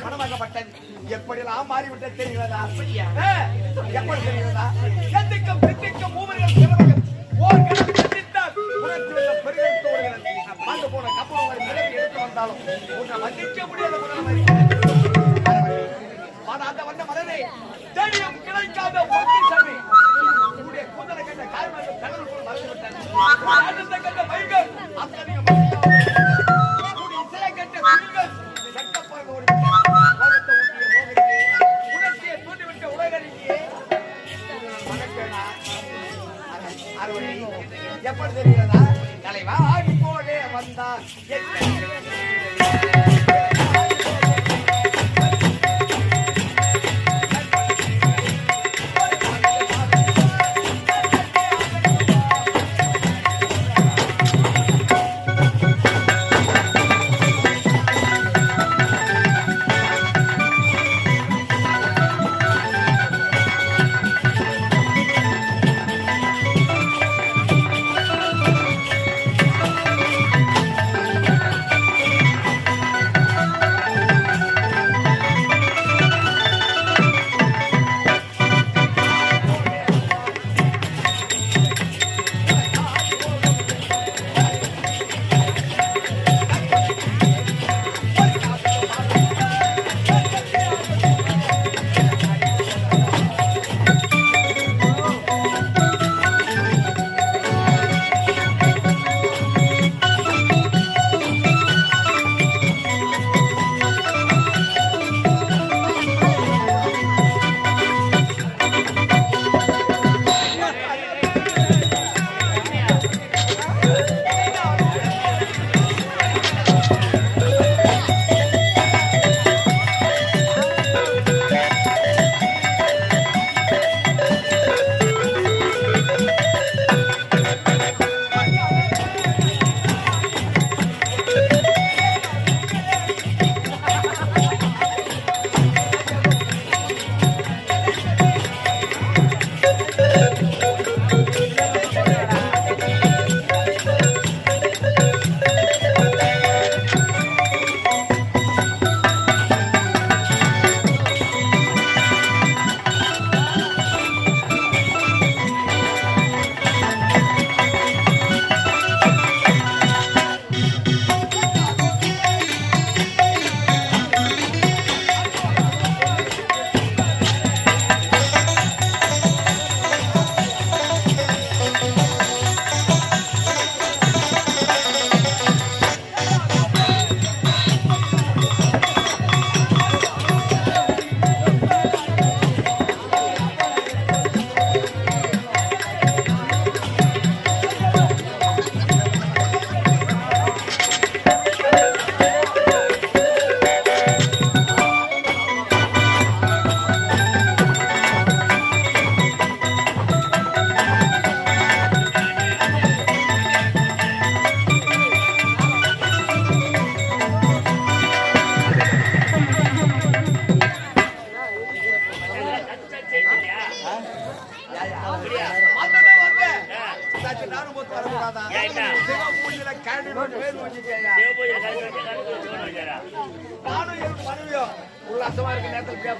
மனமாக்கப்பட்டது எப்படியெல்லாம் மாறிவிட்டது தெரிகிறதா? எப்படி தெரிகிறதா? எத்திக்கும் தித்திக்கும் மூவர்கள் சிவர்கள் ஓர் கணம் சந்தித்தால் உணர்ச்சி வெள்ள பெருகல் தோறுகிறது. ஆண்டு போன கப்பல் நிலவில் எடுத்து வந்தாலும் உன்னை மன்னிக்க முடியாத அந்த வந்த மலரே தெரியும் கிடைக்காத பொக்கிஷமே உன்னுடைய கூந்தலை கண்ட காரணங்கள் கடலுக்குள் மறைந்து விட்டன. கண்ட பைகள் அத்தனையும் இசையை கண்ட குயில்கள் சட்டப்பாக ஓகத்தை ஊட்டிய மோகனியே உணர்ச்சியை தூண்டிவிட்ட உலகனியே அறுவடை எப்படி தெரிகிறதா? தலைவா ஆடி போலே வந்தார்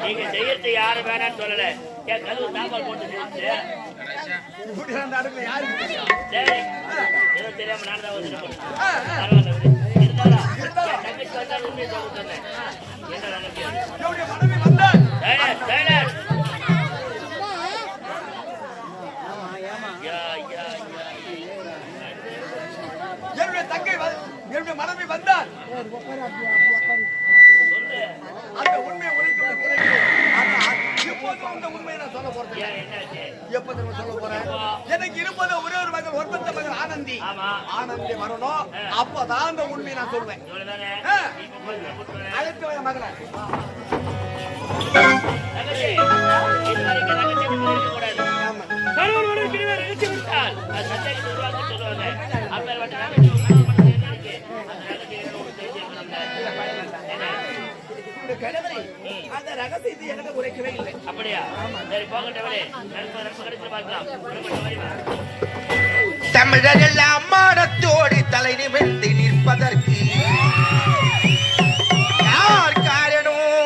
நீங்க செய்யறது யாரு வேணான்னு சொல்லல. என் கதவு தாப்பால் போட்டு ஏதோ தெரியாம நான் தான் வந்து தங்கச்சி வந்தாலும் உண்மையை சொன்னேன். என்னுடைய தங்கை என்னுடைய மனைவி வந்தால் அந்த உண்மையை உரைக்கும் பிறகு இப்போது அந்த உண்மையை நான் சொல்ல போறேன். எப்போது சொல்ல போறேன்? எனக்கு இருப்பது ஒரே ஒரு மகள், ஒன்பத்த மகள் ஆனந்தி. ஆனந்தி வரணும், அப்பதான் அந்த உண்மையை நான் சொல்வேன். அழைத்து வர மகளை அந்த ரகசியத்தை எனக்கு உரைக்கவே இல்லை. அப்படியா? சரி போகட்டவரே, பார்க்கலாம். தமிழர் எல்லாம் மாடத்தோடு தலை நிமிர்ந்து நிற்பதற்கு யார் காரணம்?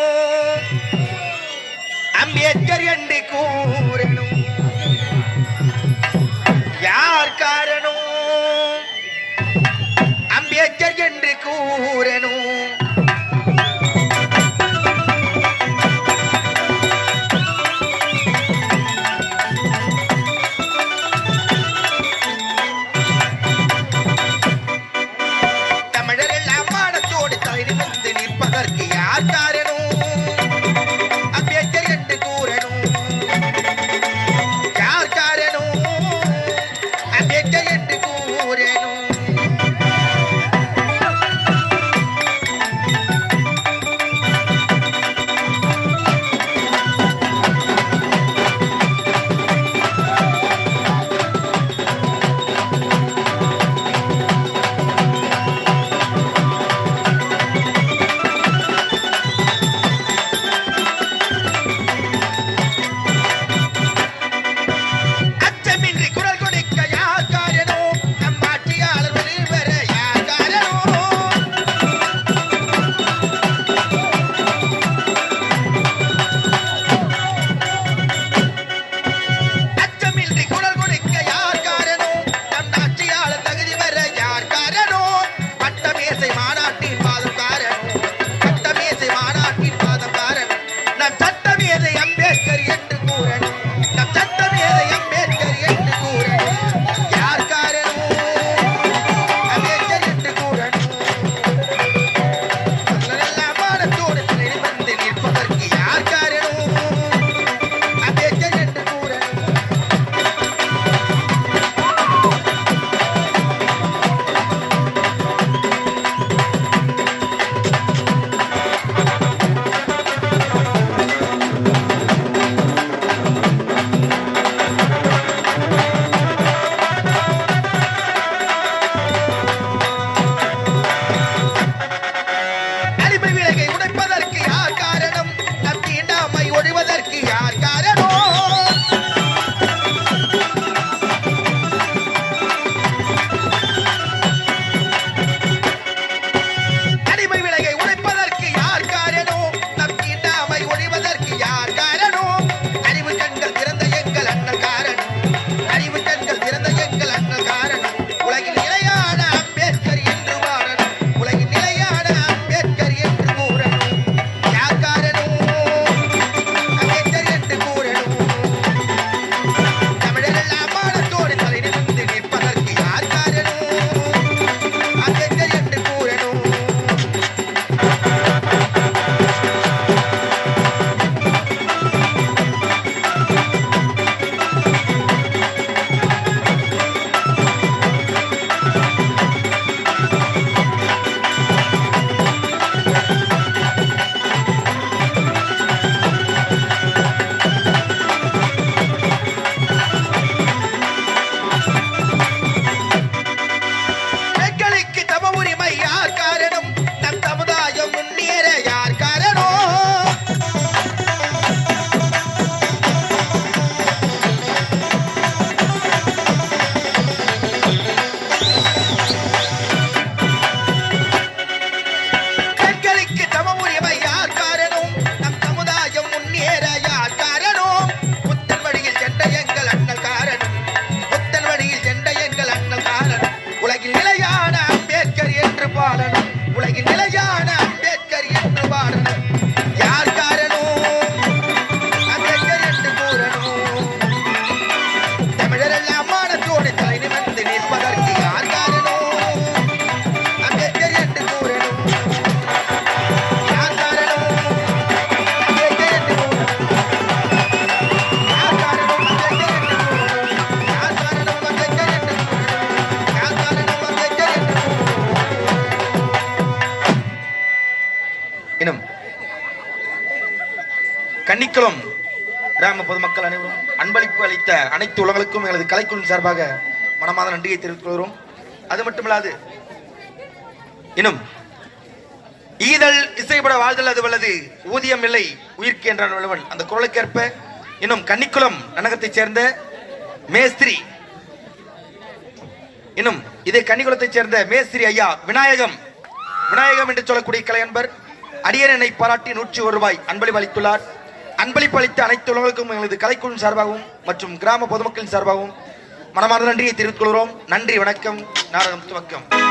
சட்டமேசை மாநாட்டின் பாதக்காரன் சட்டமேசை மாநாட்டின் பாதக்காரன் நம் சட்டமேதை அம்பேத்கர் என்று கூறன் நம் சட்டமேதை அம்பேத்கர் என்று கூறன் யார் காரணம் அம்பேத்கர் என்று கூறன் எல்லாம் மானத்தோடு வந்து நிற்பதற்கு யார் காரணம் அம்பேத்கர் என்று கூறன் அடிமை விலகை உடைப்பதற்கு யார் காரணம் நம் தீண்டாமை ஒழிவதற்கு யார் காரணம் அடிமை விலகை உடைப்பதற்கு யார் காரணம் நம் தீண்டாமை ஒழிவதற்கு யார் காரணம் அறிவு கண்கள் திறந்த எங்கள் அண்ணல் காரணம் அறிவு கண்கள் திறந்த எங்கள் அண்ணல் காரணம் உலகில் நிலையான அம்பேத்கர் என்று வாழணும் உலகில் நிலையான அம்பேத்கர் என்று கூறணும் யார் காரணம் அம்பேத்கர் என்று கூறணும் தமிழரெல்லாம் மானத்தோடு தலை நிமிர்ந்து நிற்பதற்கு யார் காரணம் அம்பேத்கர் என்று கூறணும் பெண்களுக்கு சம உரிமை யார் காரணம் நம் சமுதாயம் முன்னேற யார் காரணம் பெண்களுக்கு சம உரிமை யார் காரணம் நம் சமுதாயம் முன்னேற யார் காரணம் புத்தன் வழியில் சென்ற எங்கள் அண்ணல் காரணம் புத்தன் வழியில் சென்ற எங்கள் அண்ணல் காரணம் உலகில் நிலையான அம்பேத்கர் என்று பாடணும் உலகில் நிலையான அம்பேத்கர் என்று பாடணும் யார் காரணம் அம்பேத்கர் என்று கூறணும் தமிழரெல்லாம் மானத்தோடு தலை நிமிர்ந்து நிற்பதற்கு யார் காரணம் அம்பேத்கர் என்று கூறணும் யார் காரணம் அம்பேத்கர் என்று கூறணும் யார் காரணம் அம்பேத்கர் என்று கூறணும் யார் காரணம் அம்பேத்கர் என்று கூறணும் யார் காரணம் அம்பேத்கர் என்று இன்னும் கன்னிக்குளம் கிராம பொதுமக்கள் அனைவரும் அன்பளிப்பு அளித்த அனைத்து உலகளுக்கும் எங்களது கலைக்குழு சார்பாக மனமார்ந்த நன்றியை தெரிவித்துக் கொள்கிறோம். அது மட்டுமல்லாது இன்னும் ஈதல் இசைப்பட வாழ்தல் அது வல்லது ஊதியம் இல்லை உயிர்க்கு என்றான் வள்ளுவன் அந்த குரலுக்கேற்ப இன்னும் கன்னிக்குளம் நன்னகத்தைச் சேர்ந்த மேஸ்திரி இன்னும் இதே கன்னிக்குளத்தைச் சேர்ந்த மேஸ்திரி ஐயா விநாயகம் என்று சொல்லக்கூடிய கலையன்பர் அடியரனை பாராட்டி 101 ரூபாய் அன்பளிப்பு அளித்துள்ளார். அன்பளிப்பு அளித்த அனைத்து உலகளுக்கும் எங்களது கலைக்குழு சார்பாகவும் மற்றும் கிராம பொதுமக்களின் சார்பாகவும் மனமார்ந்த நன்றியை தெரிவித்துக் கொள்கிறோம். நன்றி, வணக்கம். நாடகம் துவக்கம்.